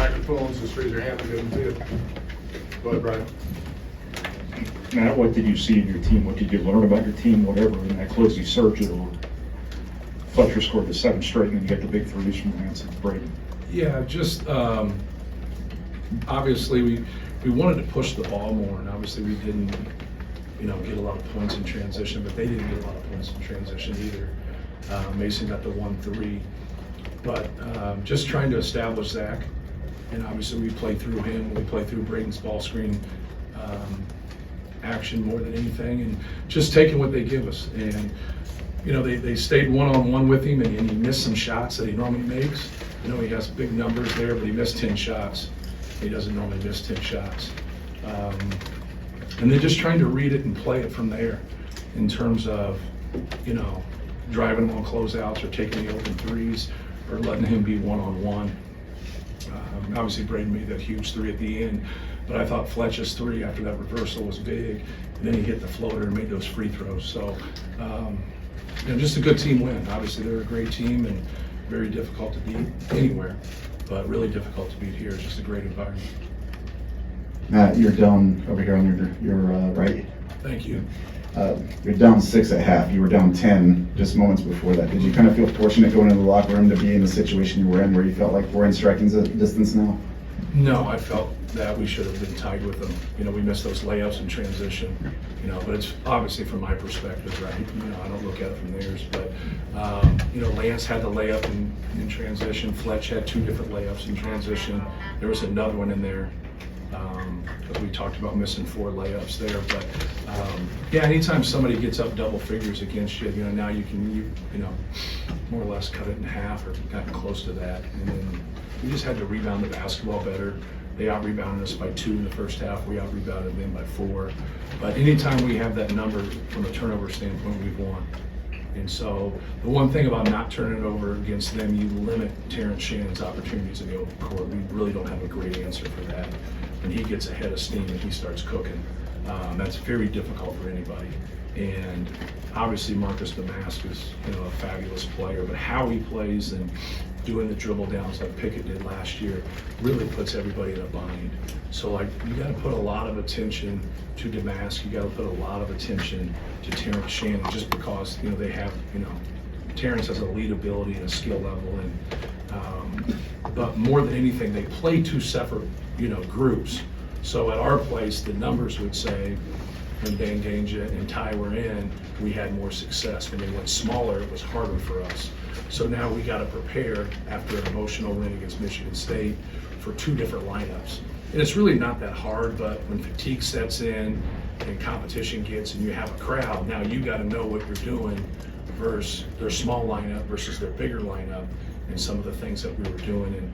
microphones, just raise your hand and get them to you. Go ahead, Brian. Matt, what did you see in your team? What did you learn about your team, whatever, in that closing surge? Or Fletcher scored the 7 straight, and then you get the big threes from Lance and Brady. Yeah, just obviously we wanted to push the ball more, and obviously we didn't, get a lot of points in transition, but they didn't get a lot of points in transition either. Mason got the 1-3, but just trying to establish Zach, and obviously we play through him, we play through Braden's ball screen action more than anything, and just taking what they give us. And they stayed one-on-one with him, and he missed some shots that he normally makes. He has big numbers there, but he missed 10 shots. He doesn't normally miss 10 shots. And then just trying to read it and play it from there in terms of, driving him on closeouts or taking the open threes or letting him be one-on-one. Obviously, Braden made that huge 3 at the end, but I thought Fletch's 3 after that reversal was big, and then he hit the floater and made those free throws. So, just a good team win. Obviously, they're a great team and very difficult to beat anywhere, but really difficult to beat here. It's just a great environment. Matt, you're down over here on your right. Thank you. You're down 6 at half. You were down 10 just moments before that. Did you kind of feel fortunate going into the locker room to be in the situation you were in, where you felt like we're in striking distance now? No, I felt that we should have been tied with them. We missed those layups in transition, but it's obviously from my perspective, right? I don't look at it from theirs, but, Lance had the layup in transition. Fletch had 2 different layups in transition. There was another one in there. Because we talked about missing 4 layups there, but anytime somebody gets up double figures against you, now you can more or less cut it in half or gotten close to that. And then we just had to rebound the basketball better. They out-rebounded us by 2 in the first half. We out-rebounded them by 4. But anytime we have that number from a turnover standpoint, we've won. And so the one thing about not turning it over against them, you limit Terrence Shannon's opportunities in the open court. We really don't have a great answer for that. When he gets ahead of steam and he starts cooking, that's very difficult for anybody. And obviously Marcus Damask is a fabulous player, but how he plays and doing the dribble downs like Pickett did last year really puts everybody in a bind. So you got to put a lot of attention to Damask. You got to put a lot of attention to Terrence Shannon, just because they have Terrence has elite ability and a skill level, and but more than anything, they play 2 separate groups. So at our place, the numbers would say when Dan Ganja and Ty were in, we had more success. When they went smaller, it was harder for us. So now we got to prepare after an emotional win against Michigan State for 2 different lineups. And it's really not that hard, but when fatigue sets in and competition gets and you have a crowd, now you got to know what you're doing versus their small lineup versus their bigger lineup and some of the things that we were doing. And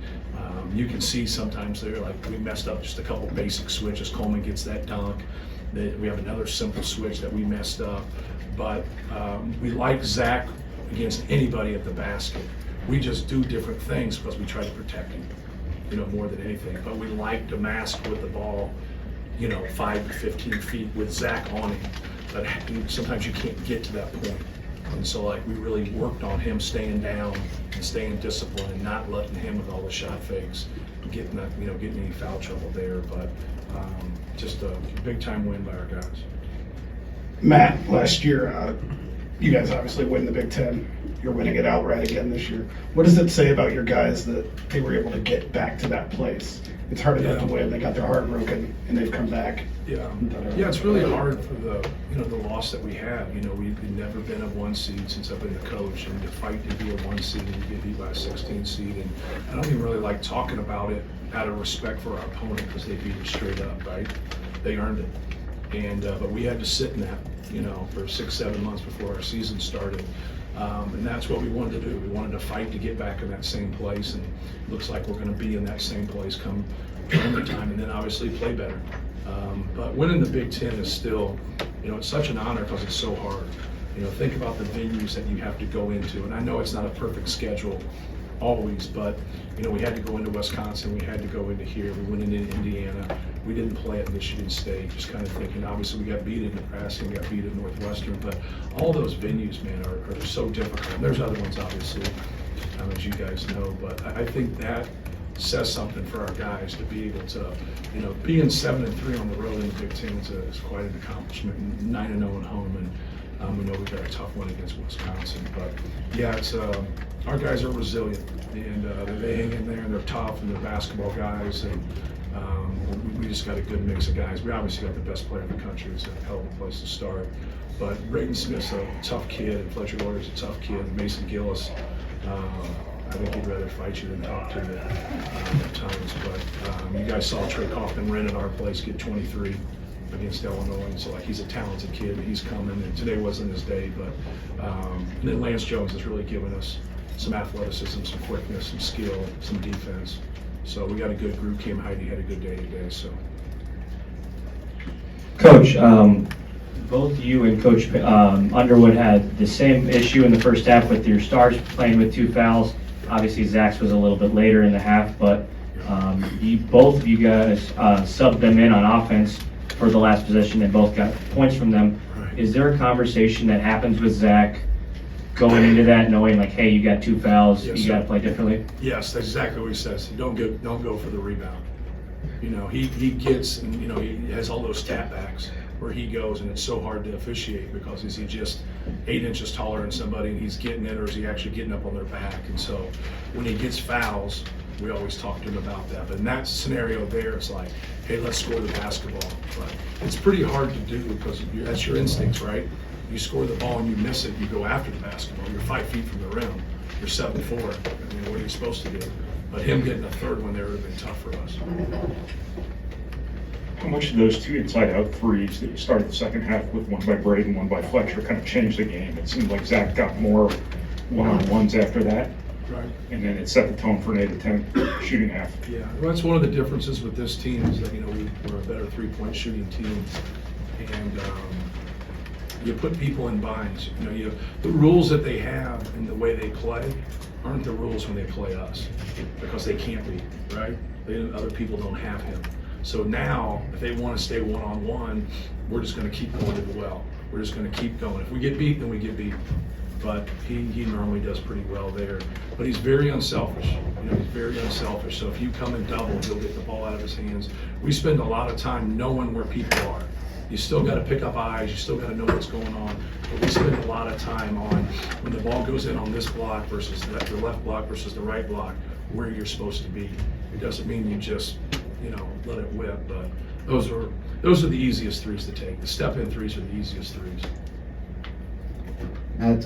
you can see sometimes they're like, we messed up just a couple basic switches. Coleman gets that dunk. We have another simple switch that we messed up. But we like Zach against anybody at the basket. We just do different things because we try to protect him, more than anything. But we like Damask with the ball, 5 to 15 feet with Zach on him. But sometimes you can't get to that point. And so we really worked on him staying down and staying disciplined and not letting him with all the shot fakes getting any foul trouble there. But just a big time win by our guys. Matt, last year, you guys obviously win the Big Ten. You're winning it outright again this year. What does it say about your guys that they were able to get back to that place? It's hard enough to win. They got their heart broken and they've come back. Yeah, it's really hard for the the loss that we had. We've never been a 1 seed since I've been the coach, and to fight to be a 1 seed and get beat by a 16 seed. And I don't even really like talking about it out of respect for our opponent, because they beat us straight up, right? They earned it. And but we had to sit in that, for 6-7 months before our season started. And that's what we wanted to do. We wanted to fight to get back in that same place, and it looks like we're going to be in that same place come tournament time, and then obviously play better. But winning the Big Ten is still, it's such an honor because it's so hard. Think about the venues that you have to go into, and I know it's not a perfect schedule always, but we had to go into Wisconsin, we had to go into here, we went into Indiana, we didn't play at Michigan State, just kind of thinking, obviously we got beat at Nebraska, we got beat at Northwestern, but all those venues, man, are so difficult. And there's other ones, obviously, as you guys know, but I think that says something for our guys to be able to, being 7-3 on the road in the Big Ten is quite an accomplishment. 9-0 at home, and we know we've got a tough one against Wisconsin. But yeah, it's our guys are resilient, and they hang in there, and they're tough, and they're basketball guys, and we just got a good mix of guys. We obviously got the best player in the country. It's a hell of a place to start. But Braden Smith's a tough kid, and Fletcher Lawyer's a tough kid, and Mason Gillis, I think he'd rather fight you than talk to you at times. But you guys saw Trey Kaufman ran at our place get 23 against Illinois, and so he's a talented kid, and he's coming. And today wasn't his day, but and then Lance Jones has really given us some athleticism, some quickness, some skill, some defense. So we got a good group. Cam Heidi had a good day today. So, Coach, both you and Coach Underwood had the same issue in the first half with your stars playing with 2 fouls. Obviously, Zach's was a little bit later in the half, but both of you guys subbed them in on offense for the last possession and both got points from them. Right. Is there a conversation that happens with Zach going into that, knowing like, hey, you got 2 fouls, Yes, you sir. got to play differently? yes, that's exactly what he says. Don't go for the rebound. He gets, and he has all those tap backs where he goes, and it's so hard to officiate because is he just 8 inches taller than somebody and he's getting it, or is he actually getting up on their back? And so when he gets fouls, we always talk to him about that. But in that scenario there, it's like, hey, let's score the basketball. But it's pretty hard to do because that's your instincts, right? You score the ball and you miss it, you go after the basketball. You're 5 feet from the rim. You're 7'4". I mean, what are you supposed to do? But him getting a third one there would have been tough for us. How much of those 2 inside-out threes that you started the second half with, one by Braden, one by Fletcher, kind of changed the game? It seemed like Zach got more one-on-ones after that, Right. and then it set the tone for an 8-10 shooting half. Yeah, well, that's one of the differences with this team is that, we're a better three-point shooting team. And you put people in binds. The rules that they have and the way they play aren't the rules when they play us because they can't be, right? Other people don't have him. So now, if they want to stay one-on-one, we're just going to keep going to the well. We're just going to keep going. If we get beat, then we get beat. But he normally does pretty well there. But he's very unselfish. He's very unselfish. So if you come and double, he'll get the ball out of his hands. We spend a lot of time knowing where people are. You still got to pick up eyes. You still got to know what's going on. But we spend a lot of time on when the ball goes in on this block versus the left block versus the right block, where you're supposed to be. It doesn't mean you just let it whip, but those are the easiest threes to take. The step-in threes are the easiest threes. And,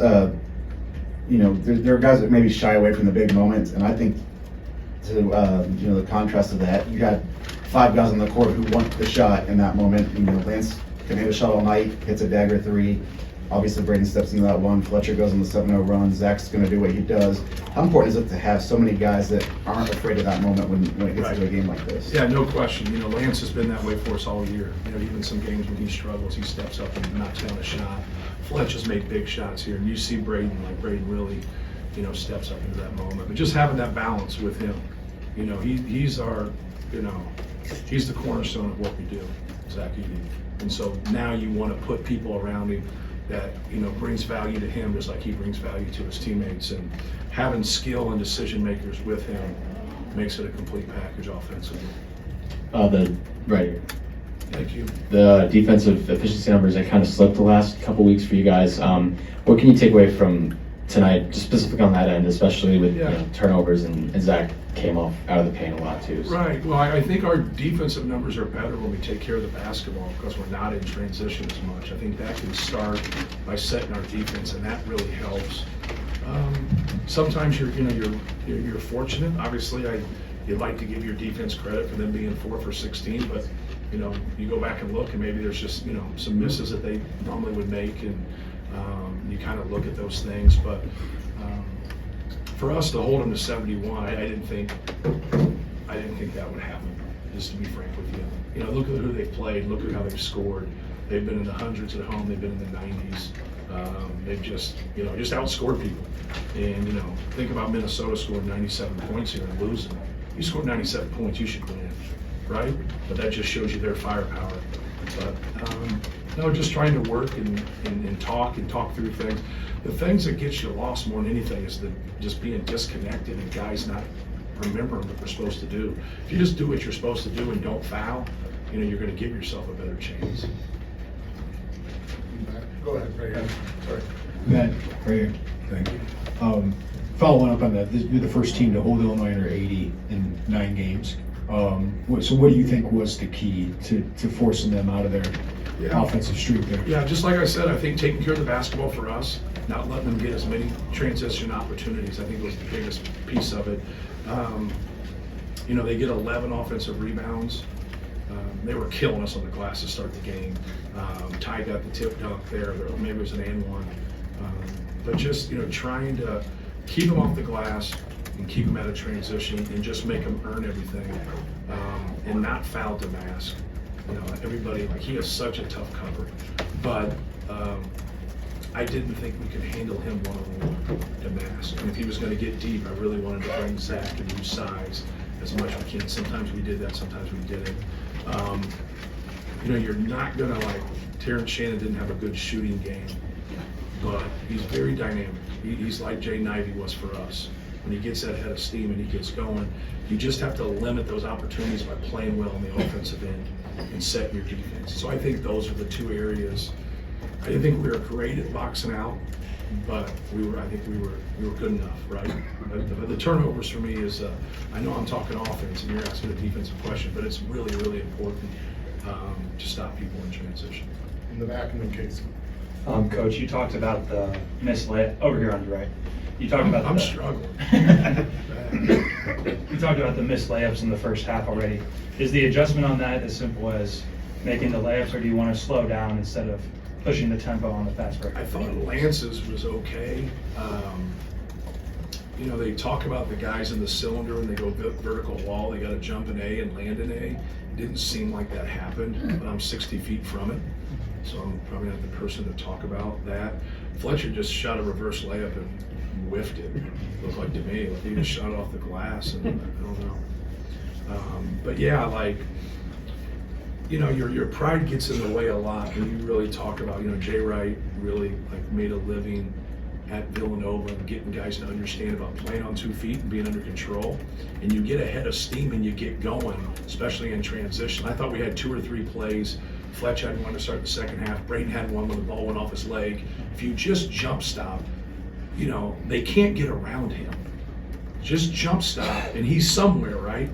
there are guys that maybe shy away from the big moments, and I think to, the contrast of that, you got 5 guys on the court who want the shot in that moment. Lance can hit a shot all night, hits a dagger 3. Obviously, Braden steps into that one. Fletcher goes on the 7-0 run. Zach's going to do what he does. How important is it to have so many guys that aren't afraid of that moment when it gets to a game like this? Yeah, no question. Lance has been that way for us all year. Even some games when he struggles, he steps up and knocks down a shot. Fletch has made big shots here, and you see Braden really, steps up into that moment. But just having that balance with him, he's our, he's the cornerstone of what we do, Zach Edey. And so now you want to put people around him that brings value to him just like he brings value to his teammates, and having skill and decision makers with him makes it a complete package offensively. Right. Thank you. The defensive efficiency numbers that kind of slipped the last couple weeks for you guys. What can you take away from tonight, just specific on that end, especially with turnovers and Zach came out of the paint a lot too? So. Right. Well, I think our defensive numbers are better when we take care of the basketball because we're not in transition as much. I think that can start by setting our defense, and that really helps. Sometimes you're fortunate. Obviously, you'd like to give your defense credit for them being 4 for 16, but you go back and look, and maybe there's just some misses that they normally would make, and you kind of look at those things. But for us to hold them to 71, I didn't think that would happen. Just to be frank with you, look at who they've played, look at how they've scored. They've been in the hundreds at home. They've been in the 90s. They've just outscored people. And think about Minnesota scoring 97 points here and losing. You scored 97 points, you should win, right? But that just shows you their firepower. But just trying to work and talk through things. The things that get you lost more than anything is just being disconnected and guys not remembering what they're supposed to do. If you just do what you're supposed to do and don't foul, you're going to give yourself a better chance. Go ahead, right here. Sorry. Matt, right here. Thank you. Following up on that, you're the first team to hold Illinois under 80 in 9 games. So what do you think was the key to forcing them out of their offensive streak there? Yeah, just like I said, I think taking care of the basketball for us, not letting them get as many transition opportunities, I think was the biggest piece of it. They get 11 offensive rebounds. They were killing us on the glass to start the game. Ty got the tip dunk there. Maybe it was an and one. But just, trying to keep them off the glass and keep them out of transition and just make them earn everything and not foul to mask. Everybody, he has such a tough cover. But I didn't think we could handle him one-on-one to mask. And if he was going to get deep, I really wanted to bring Zach and use size as much as we can. Sometimes we did that, sometimes we didn't. You're not going to Terrence Shannon didn't have a good shooting game, but he's very dynamic. He's like Jay Knivey was for us. When he gets that head of steam and he gets going, you just have to limit those opportunities by playing well on the offensive end and set your defense. So I think those are the two areas. I didn't think we were great at boxing out, but I think we were good enough, right? But the turnovers for me is, I know I'm talking offense and you're asking a defensive question, but it's really, really important to stop people in transition. In the back and then Casey. Coach, you talked about the missed layup over here on your right. You talked about I'm the, struggling. You talked about the missed layups in the first half already. Is the adjustment on that as simple as making the layups, or do you want to slow down instead of pushing the tempo on the fast break? I thought Lance's was okay. They talk about the guys in the cylinder and they go vertical wall, they got to jump an A and land an A. It didn't seem like that happened, but I'm 60 feet from it, so I'm probably not the person to talk about that. Fletcher just shot a reverse layup and whiffed it. It looked like to me, like he just shot it off the glass, and I don't know. But yeah, your pride gets in the way a lot when you really talk about, Jay Wright really made a living at Villanova and getting guys to understand about playing on 2 feet and being under control. And you get ahead of steam and you get going, especially in transition. I thought we had 2 or 3 plays. Fletch had one to start the second half. Braden had one when the ball went off his leg. If you just jump stop, they can't get around him. Just jump stop and he's somewhere, right?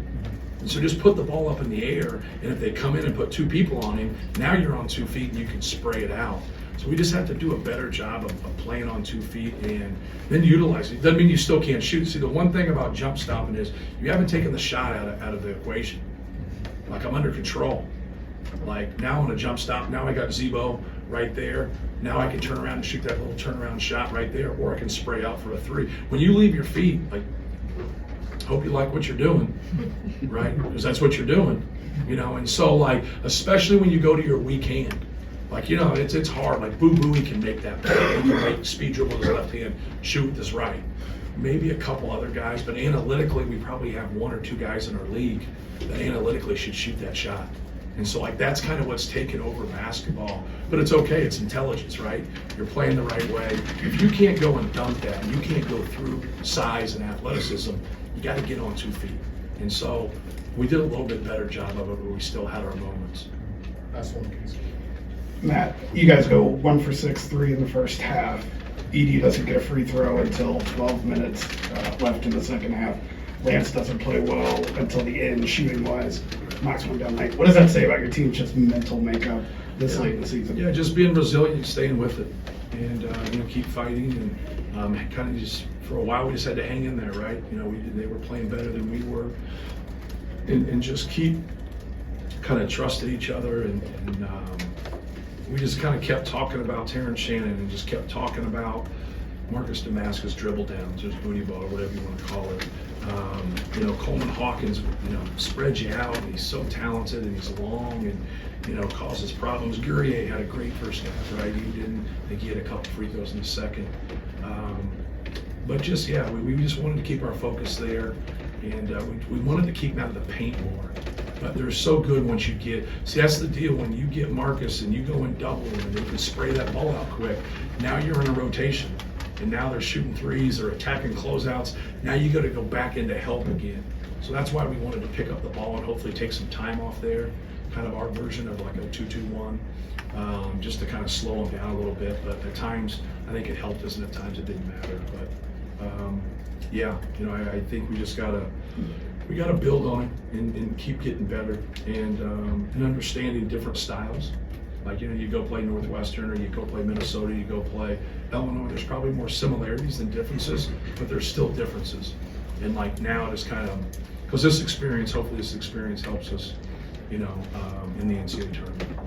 And so just put the ball up in the air, and if they come in and put 2 people on him, now you're on 2 feet and you can spray it out. So we just have to do a better job of playing on 2 feet and then utilize it. Doesn't mean you still can't shoot. See, the one thing about jump stopping is you haven't taken the shot out of the equation. I'm under control. Now on a jump stop, now I got Zebo right there. Now I can turn around and shoot that little turnaround shot right there, or I can spray out for a 3. When you leave your feet, hope you like what you're doing, right? Because that's what you're doing, and so especially when you go to your weak hand, it's hard. Boo Booey can make that play. He can make speed dribble with his left hand, shoot with his right. Maybe a couple other guys, but analytically we probably have 1 or 2 guys in our league that analytically should shoot that shot. And so that's kind of what's taken over basketball. But it's okay, it's intelligence, right? You're playing the right way. If you can't go and dunk that, and you can't go through size and athleticism, you got to get on 2 feet. And so we did a little bit better job of it, but we still had our moments. That's one, Casey. Matt, you guys go 1 for 6, 3 in the first half. Edie doesn't get a free throw until 12 minutes left in the second half. Lance doesn't play well until the end, shooting-wise. Knocks one down late. What does that say about your team's just mental makeup this late in the season? Yeah, just being resilient, staying with it, and keep fighting, and kind of just for a while we just had to hang in there, right? They were playing better than we were, and just keep kind of trusted each other, and we just kind of kept talking about Terrence Shannon and just kept talking about Marcus Damascus dribble downs, just booty ball, or whatever you want to call it. Coleman Hawkins, spreads you out, and he's so talented, and he's long, and, causes problems. Guerrier had a great first half, right? He didn't think he had a couple free throws in the second. But just, we just wanted to keep our focus there, and we wanted to keep him out of the paint more. But they're so good once you get, that's the deal, when you get Marcus and you go and double him and they can spray that ball out quick, now you're in a rotation. and now they're shooting threes, they're attacking closeouts. Now you got to go back into help again. So that's why we wanted to pick up the ball and hopefully take some time off there, kind of our version of like a 2-2-1, just to kind of slow them down a little bit. But at times, I think it helped us, and at times it didn't matter. But yeah, you know, I think we just gotta build on it and keep getting better and understanding different styles. Like, you know, you go play Northwestern or you go play Minnesota, you go play Illinois, there's probably more similarities than differences, but there's still differences. And like now it is kind of, because hopefully this experience helps us, you know, in the NCAA tournament.